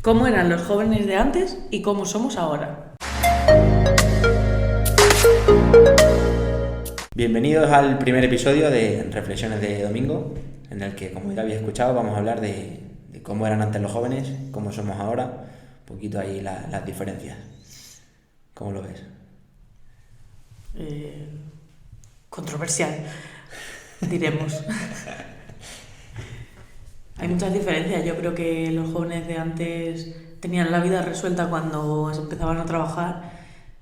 ¿Cómo eran los jóvenes de antes y cómo somos ahora? Bienvenidos al primer episodio de Reflexiones de Domingo, en el que, como ya habéis escuchado, vamos a hablar de cómo eran antes los jóvenes, cómo somos ahora, un poquito ahí las diferencias. ¿Cómo lo ves? Controversial, diremos. Hay muchas diferencias. Yo creo que los jóvenes de antes tenían la vida resuelta cuando empezaban a trabajar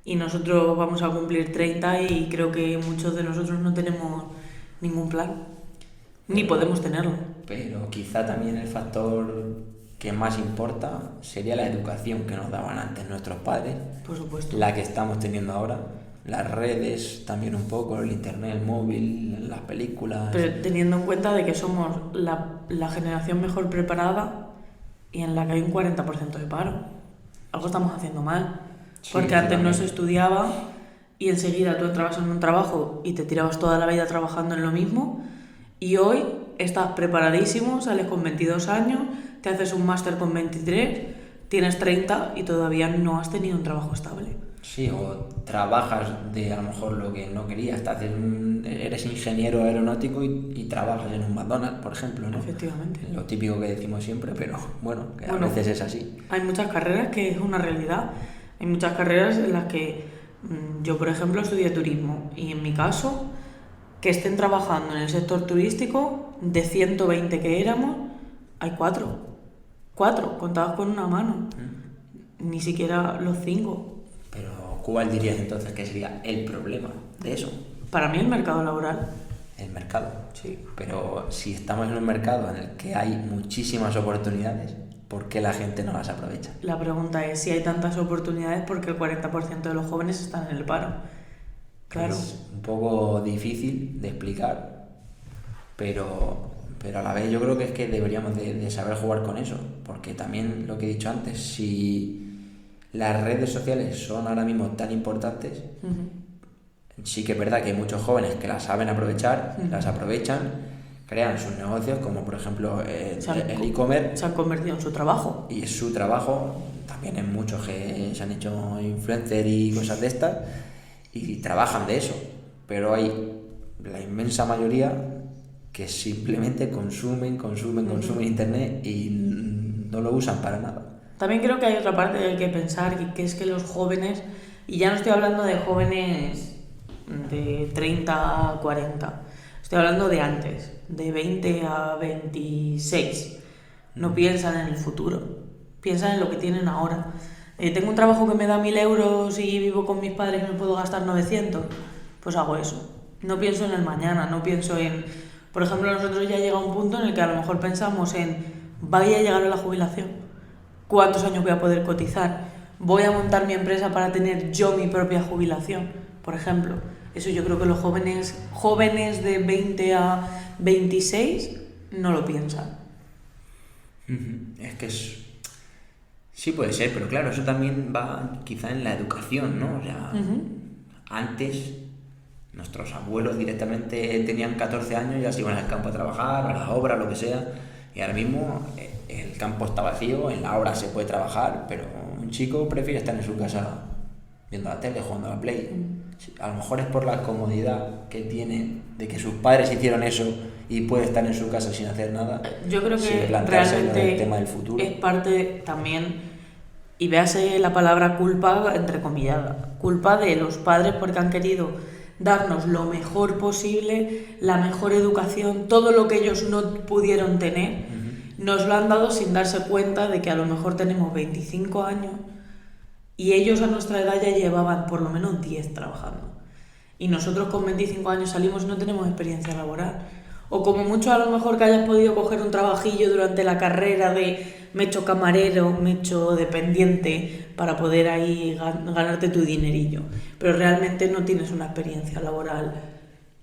y nosotros vamos a cumplir 30 y creo que muchos de nosotros no tenemos ningún plan, ni podemos tenerlo. Pero quizá también el factor que más importa sería la educación que nos daban antes nuestros padres, Por supuesto. la que estamos teniendo ahora, las redes también un poco, el internet, el móvil, las películas. Pero teniendo en cuenta de que somos la generación mejor preparada y en la que hay un 40% de paro. Algo estamos haciendo mal. Sí, porque antes no también. se estudiaba y enseguida tú entrabas en un trabajo y te tirabas toda la vida trabajando en lo mismo, y hoy estás preparadísimo, sales con 22 años, te haces un máster con 23, tienes 30 y todavía no has tenido un trabajo estable. Sí, o trabajas de a lo mejor lo que no querías, eres ingeniero aeronáutico y trabajas en un McDonald's, por ejemplo, ¿no? Efectivamente. Lo típico que decimos siempre, pero bueno, que a Bueno, veces es así. Hay muchas carreras que es una realidad. Hay muchas carreras en las que yo, por ejemplo, estudié turismo y en mi caso, que estén trabajando en el sector turístico, de 120 que éramos, hay 4. 4, contados con una mano. Ni siquiera los 5. Pero ¿cuál dirías entonces que sería el problema de eso? Para mí el mercado laboral. El mercado. Sí. Pero si estamos en un mercado en el que hay muchísimas oportunidades, ¿por qué la gente no las aprovecha? La pregunta es si hay tantas oportunidades porque el 40% de los jóvenes están en el paro. Claro. Es un poco difícil de explicar, pero a la vez yo creo que es que deberíamos de saber jugar con eso, porque también lo que he dicho antes, si las redes sociales son ahora mismo tan importantes, sí que es verdad que hay muchos jóvenes que las saben aprovechar, las aprovechan, crean sus negocios, como por ejemplo el e-commerce. Se han convertido en su trabajo. Y es su trabajo, también hay muchos que se han hecho influencer y cosas de estas, y trabajan de eso, pero hay la inmensa mayoría que simplemente consumen internet y no lo usan para nada. También creo que hay otra parte que hay que pensar, que es que los jóvenes, y ya no estoy hablando de jóvenes de 30 a 40, estoy hablando de antes, de 20 a 26, no piensan en el futuro, piensan en lo que tienen ahora. Tengo un trabajo que me da 1.000 euros y vivo con mis padres y me puedo gastar 900, pues hago eso. No pienso en el mañana, no pienso en... Por ejemplo, nosotros ya llega un punto en el que a lo mejor pensamos en, ¿vaya a llegar a la jubilación? ¿Cuántos años voy a poder cotizar? ¿Voy a montar mi empresa para tener yo mi propia jubilación? Por ejemplo, eso yo creo que los jóvenes de 20 a 26 no lo piensan. Es que sí puede ser, pero claro, eso también va quizá en la educación, ¿no? O sea, antes nuestros abuelos directamente tenían 14 años y ya se iban al campo a trabajar, a la obra, lo que sea, y ahora mismo el campo está vacío, en la obra se puede trabajar, pero un chico prefiere estar en su casa viendo la tele, jugando a la Play. A lo mejor es por la comodidad que tiene de que sus padres hicieron eso y puede estar en su casa sin hacer nada. Yo creo que realmente el tema del futuro es parte también, y véase la palabra culpa entrecomillada, culpa de los padres porque han querido darnos lo mejor posible, la mejor educación, todo lo que ellos no pudieron tener, nos lo han dado sin darse cuenta de que a lo mejor tenemos 25 años y ellos a nuestra edad ya llevaban por lo menos 10 trabajando. Y nosotros con 25 años salimos y no tenemos experiencia laboral. O como mucho a lo mejor que hayas podido coger un trabajillo durante la carrera de me echo camarero, me echo dependiente para poder ahí ganarte tu dinerillo. Pero realmente no tienes una experiencia laboral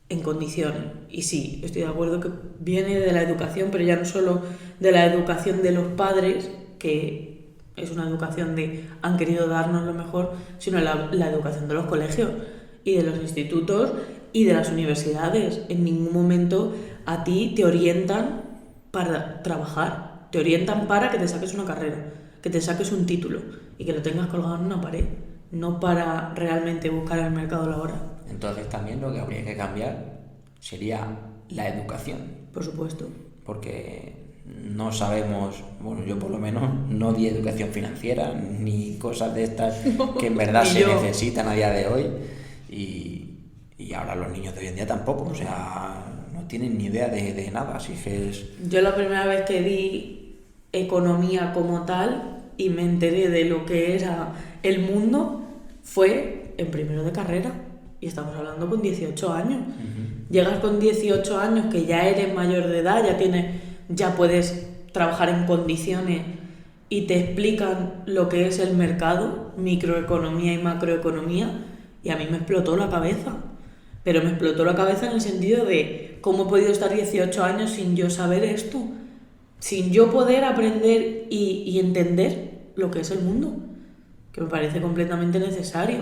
en condiciones. Y sí, estoy de acuerdo que viene de la educación, pero ya no solo de la educación de los padres, que es una educación de han querido darnos lo mejor, sino la educación de los colegios y de los institutos y de las universidades. En ningún momento a ti te orientan para trabajar, te orientan para que te saques una carrera. que te saques un título y que lo tengas colgado en una pared, no para realmente buscar el mercado laboral. Entonces también lo que habría que cambiar sería la educación. Por supuesto. Porque no sabemos, bueno, yo por lo menos no di educación financiera ni cosas de estas que en verdad se necesitan a día de hoy y ahora los niños de hoy en día tampoco, o sea, no tienen ni idea de nada, así que es... Yo la primera vez que di economía como tal y me enteré de lo que era el mundo fue en primero de carrera y estamos hablando con 18 años. Llegas con 18 años que ya eres mayor de edad, ya puedes trabajar en condiciones y te explican lo que es el mercado, microeconomía y macroeconomía, y a mí me explotó la cabeza. Pero me explotó la cabeza en el sentido de cómo he podido estar 18 años sin yo saber esto, sin yo poder aprender y entender lo que es el mundo, que me parece completamente necesario.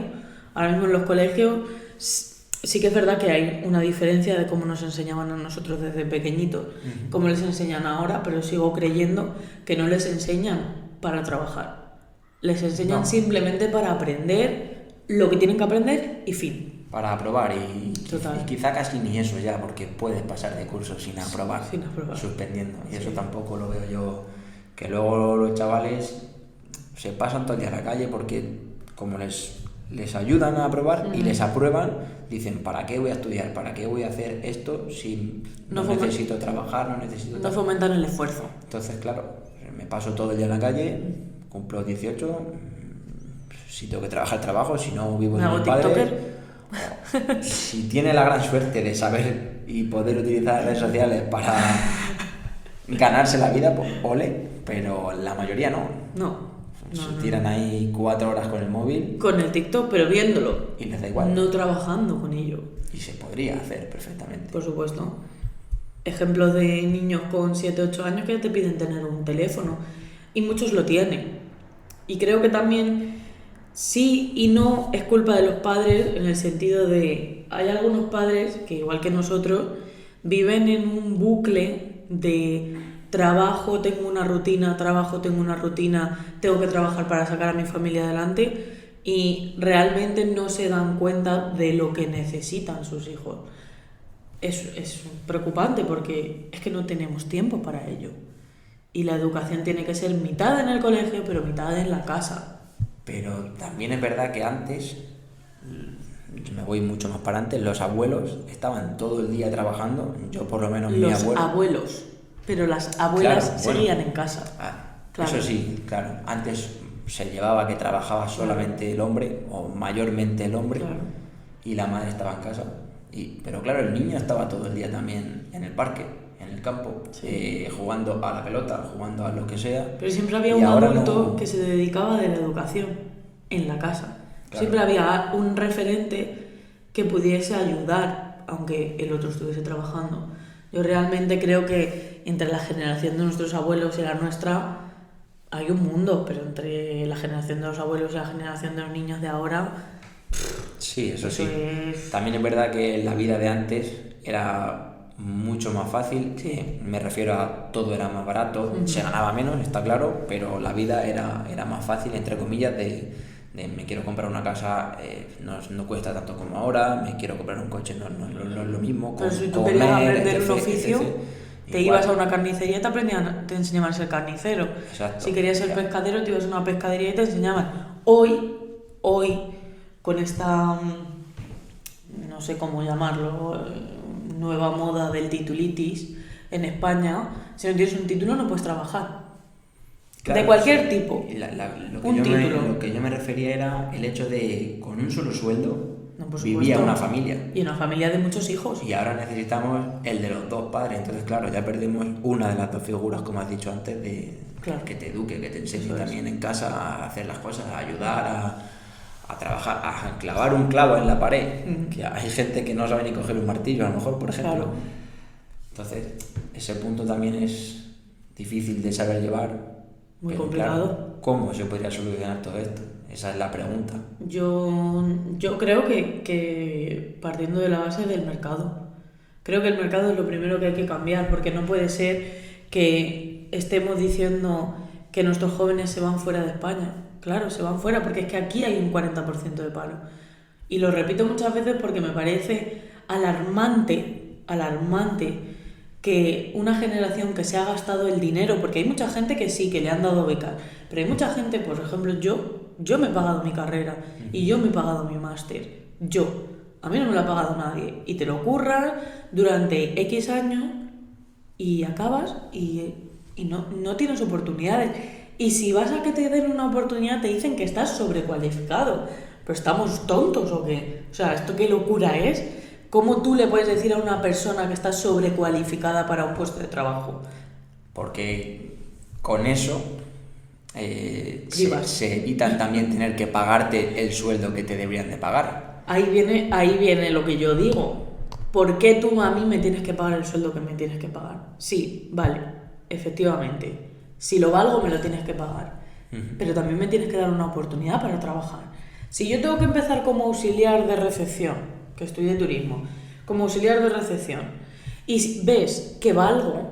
Ahora mismo en los colegios sí que es verdad que hay una diferencia de cómo nos enseñaban a nosotros desde pequeñitos, cómo les enseñan ahora, pero sigo creyendo que no les enseñan para trabajar. Les enseñan simplemente para aprender lo que tienen que aprender y fin. Para aprobar y quizá casi ni eso ya, porque puedes pasar de curso sin aprobar. Suspendiendo. Y eso tampoco lo veo yo, que luego los chavales se pasan todo el día a la calle porque como les ayudan a aprobar y les aprueban, dicen, ¿para qué voy a estudiar? ¿Para qué voy a hacer esto si no necesito trabajar, no necesito... No fomentan el esfuerzo. Entonces, claro, me paso todo el día en la calle, cumplo 18, si tengo que trabajar, trabajo, si no vivo en mi padre... Si tiene la gran suerte de saber y poder utilizar redes sociales para ganarse la vida, pues ole, pero la mayoría no. Se tiran ahí 4 horas con el móvil. Con el TikTok, pero viéndolo. Y les da igual. No trabajando con ello. Y se podría hacer perfectamente. Por supuesto. Ejemplos de niños con 7-8 años que ya te piden tener un teléfono. Y muchos lo tienen. Y creo que también... Sí y no es culpa de los padres en el sentido de... Hay algunos padres que, igual que nosotros, viven en un bucle de trabajo, tengo una rutina, tengo que trabajar para sacar a mi familia adelante y realmente no se dan cuenta de lo que necesitan sus hijos. Es preocupante porque es que no tenemos tiempo para ello. Y la educación tiene que ser mitad en el colegio, pero mitad en la casa. Pero también es verdad que antes, me voy mucho más para antes, los abuelos estaban todo el día trabajando, yo por lo menos mi abuelo... Los abuelos, pero las abuelas seguían en casa. Claro. Eso sí, claro, antes se llevaba que trabajaba solamente el hombre, o mayormente el hombre, y la madre estaba en casa. Pero claro, el niño estaba todo el día también en el parque, en el campo, jugando a la pelota, jugando a lo que sea. Pero siempre había un adulto que se dedicaba de la educación en la casa. Claro. Siempre había un referente que pudiese ayudar, aunque el otro estuviese trabajando. Yo realmente creo que entre la generación de nuestros abuelos y la nuestra hay un mundo, pero entre la generación de los abuelos y la generación de los niños de ahora... Sí, eso sí. También es verdad que la vida de antes era mucho más fácil, me refiero a todo era más barato, se ganaba menos, está claro, pero la vida era más fácil, entre comillas, de me quiero comprar una casa, no cuesta tanto como ahora, me quiero comprar un coche, no es lo mismo. Pero si tú querías aprender un oficio, te ibas a una carnicería y te enseñaban a ser carnicero. Exacto. Si querías ser pescadero, te ibas a una pescadería y te enseñaban. Hoy, con esta, no sé cómo llamarlo, nueva moda del titulitis en España, si no tienes un título no puedes trabajar. Claro, de cualquier tipo. Lo que yo me refería era el hecho de con un solo sueldo vivía una familia. Y una familia de muchos hijos. Y ahora necesitamos el de los dos padres. Entonces, claro, ya perdimos una de las dos figuras, como has dicho antes, que te eduque, que te enseñe también en casa a hacer las cosas, a ayudar, a trabajar, a clavar un clavo en la pared. Que hay gente que no sabe ni coger un martillo, a lo mejor, por ejemplo. Claro. Entonces, ese punto también es difícil de saber llevar. Muy complicado. Claro, ¿cómo se podría solucionar todo esto? Esa es la pregunta. Yo creo que partiendo de la base del mercado. Creo que el mercado es lo primero que hay que cambiar, porque no puede ser que estemos diciendo que nuestros jóvenes se van fuera de España. Claro, se van fuera porque es que aquí hay un 40% de paro. Y lo repito muchas veces porque me parece alarmante que una generación que se ha gastado el dinero, porque hay mucha gente que sí, que le han dado becas, pero hay mucha gente, por ejemplo, yo me he pagado mi carrera y yo me he pagado mi máster. A mí no me lo ha pagado nadie. Y te lo curras durante X años y acabas y no tienes oportunidades. Y si vas a que te den una oportunidad te dicen que estás sobrecualificado. ¿Pero estamos tontos o qué? O sea, ¿esto qué locura es? ¿Cómo tú le puedes decir a una persona que está sobrecualificada para un puesto de trabajo? Porque con eso Cribas. se evitan también tener que pagarte el sueldo que te deberían de pagar. Ahí viene lo que yo digo. ¿Por qué tú a mí me tienes que pagar el sueldo que me tienes que pagar? Sí, vale, efectivamente. Si lo valgo, me lo tienes que pagar. Pero también me tienes que dar una oportunidad para trabajar. Si yo tengo que empezar como auxiliar de recepción, que estudié turismo, como auxiliar de recepción, y ves que valgo,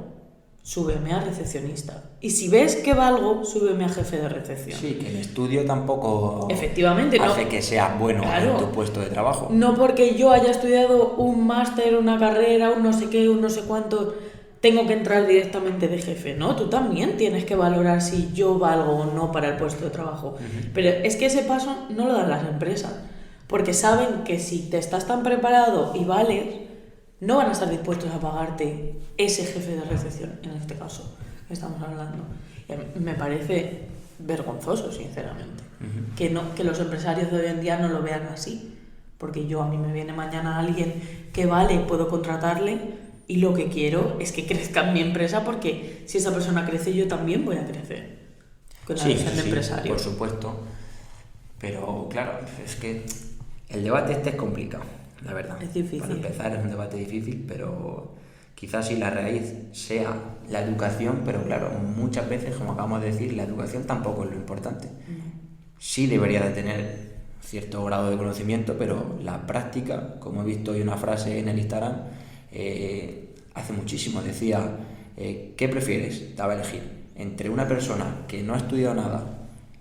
súbeme a recepcionista. Y si ves que valgo, súbeme a jefe de recepción. Sí, que el estudio tampoco efectivamente hace que seas bueno en tu puesto de trabajo. No porque yo haya estudiado un máster, una carrera, un no sé qué, un no sé cuánto, tengo que entrar directamente de jefe. No, tú también tienes que valorar si yo valgo o no para el puesto de trabajo. Pero es que ese paso no lo dan las empresas, porque saben que si te estás tan preparado y vales, no van a estar dispuestos a pagarte ese jefe de recepción, en este caso que estamos hablando. Y me parece vergonzoso, sinceramente, que los empresarios de hoy en día no lo vean así, porque a mí me viene mañana alguien que vale, puedo contratarle, y lo que quiero es que crezca en mi empresa, porque si esa persona crece, yo también voy a crecer con la visión de empresario. Por supuesto. Pero claro, es que el debate es complicado, la verdad. Es difícil. Para empezar es un debate difícil, pero quizás si la raíz sea la educación, pero claro, muchas veces, como acabamos de decir, la educación tampoco es lo importante. Sí debería de tener cierto grado de conocimiento, pero la práctica, como he visto hoy una frase en el Instagram, hace muchísimo, decía, ¿qué prefieres? Daba a elegir entre una persona que no ha estudiado nada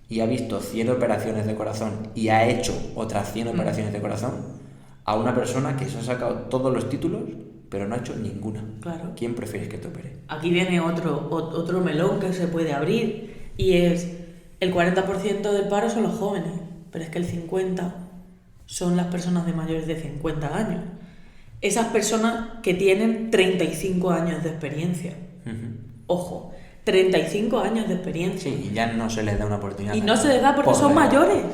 y ha visto 100 operaciones de corazón y ha hecho otras 100 operaciones de corazón, a una persona que se ha sacado todos los títulos pero no ha hecho ninguna. Claro. ¿Quién prefieres que te opere? Aquí viene otro melón que se puede abrir, y es el 40% del paro son los jóvenes, pero es que el 50% son las personas de mayores de 50 años. Esas personas que tienen 35 años de experiencia. Ojo, 35 años de experiencia. Sí, y ya no se les da una oportunidad. Y no se les da porque son mayores.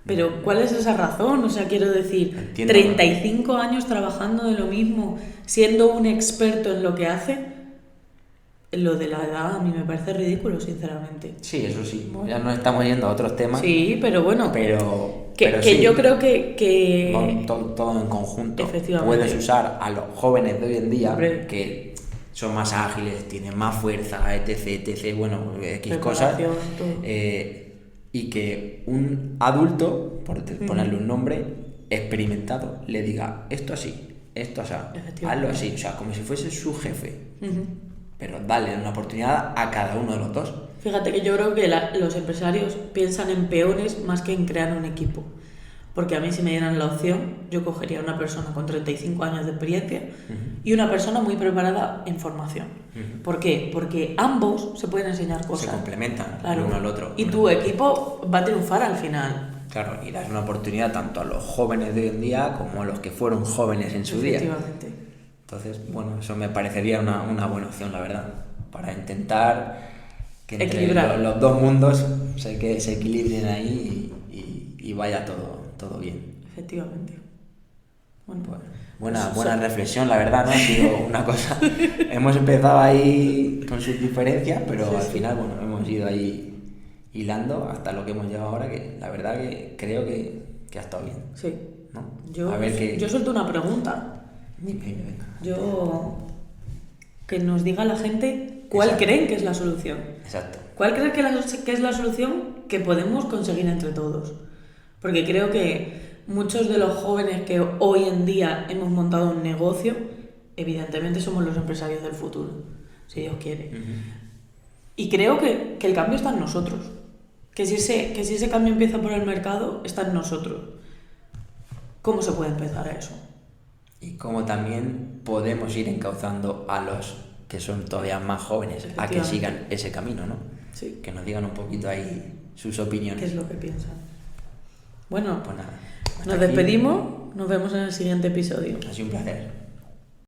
Pero ¿cuál es esa razón? O sea, quiero decir, entiendo. 35 años trabajando de lo mismo, siendo un experto en lo que hace, lo de la edad a mí me parece ridículo, sinceramente. Sí, eso sí, ya nos estamos yendo a otros temas. Sí, pero bueno, pero que sí, yo creo que todo en conjunto. Puedes usar a los jóvenes de hoy en día, que son más ágiles, tienen más fuerza, etc, bueno, X cosas, y que un adulto, por ponerle un nombre, experimentado, le diga esto así, hazlo así, o sea, como si fuese su jefe. Pero dale una oportunidad a cada uno de los dos. Fíjate que yo creo que los empresarios piensan en peones más que en crear un equipo. Porque a mí, si me dieran la opción, yo cogería a una persona con 35 años de experiencia y una persona muy preparada en formación. ¿Por qué? Porque ambos se pueden enseñar cosas. Se complementan, claro, el uno al otro. Y tu equipo va a triunfar al final. Claro, y das una oportunidad tanto a los jóvenes de hoy en día como a los que fueron jóvenes en su día. Efectivamente. Entonces, bueno, eso me parecería una buena opción, la verdad, para intentar que entre los dos mundos se equilibren ahí y vaya todo bien. Efectivamente. Buena reflexión, la verdad, ¿no? Ha sido una cosa... Hemos empezado ahí con sus diferencias, pero al final, bueno, hemos ido ahí hilando hasta lo que hemos llegado ahora, que la verdad que creo que ha estado bien. Sí. ¿No? Yo suelto una pregunta. Venga. Que nos diga la gente cuál creen que es la solución. Exacto. ¿Cuál creen que es la solución que podemos conseguir entre todos? Porque creo que muchos de los jóvenes que hoy en día hemos montado un negocio, evidentemente somos los empresarios del futuro, si Dios quiere. Y creo que el cambio está en nosotros. Que si ese cambio empieza por el mercado, está en nosotros. ¿Cómo se puede empezar a eso? Y cómo también podemos ir encauzando a los que son todavía más jóvenes a que sigan ese camino, ¿no? Sí. Que nos digan un poquito ahí sus opiniones. ¿Qué es lo que piensan? Bueno, Pues nada. nos despedimos. Nos vemos en el siguiente episodio. Ha sido un placer.